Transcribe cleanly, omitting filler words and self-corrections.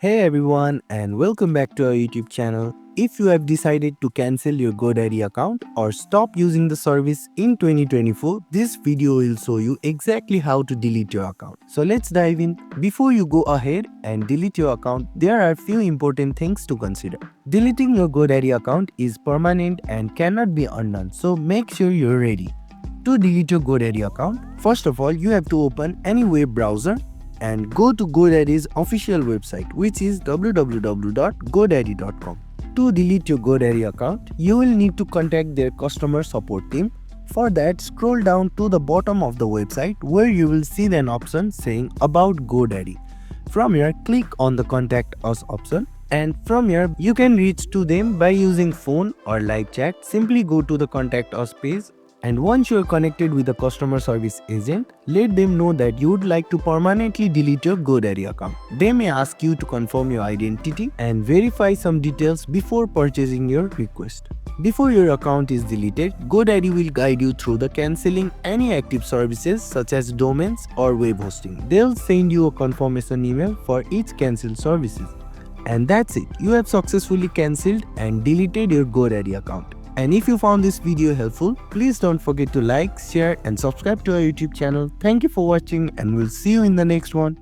Hey everyone, and welcome back to our YouTube channel. If you have decided to cancel your GoDaddy account or stop using the service in 2024, this video will show you exactly how to delete your account. So let's dive in. Before you go ahead and delete your account, there are a few important things to consider. Deleting your GoDaddy account is permanent and cannot be undone, so make sure you're ready. To delete your GoDaddy account, first of all, you have to open any web browser and go to GoDaddy's official website, which is www.godaddy.com. To delete your GoDaddy account, you will need to contact their customer support team. For that, scroll down to the bottom of the website where you will see an option saying About GoDaddy. From here, click on the Contact Us option, and from here you can reach to them by using phone or live chat. Simply go to the Contact Us page, and once you are connected with the customer service agent, let them know that you would like to permanently delete your GoDaddy account. They may ask you to confirm your identity and verify some details before purchasing your request. Before your account is deleted, GoDaddy will guide you through the cancelling any active services such as domains or web hosting. They'll send you a confirmation email for each cancelled services. And that's it. You have successfully cancelled and deleted your GoDaddy account. And if you found this video helpful, please don't forget to like, share and subscribe to our YouTube channel. Thank you for watching, and we'll see you in the next one.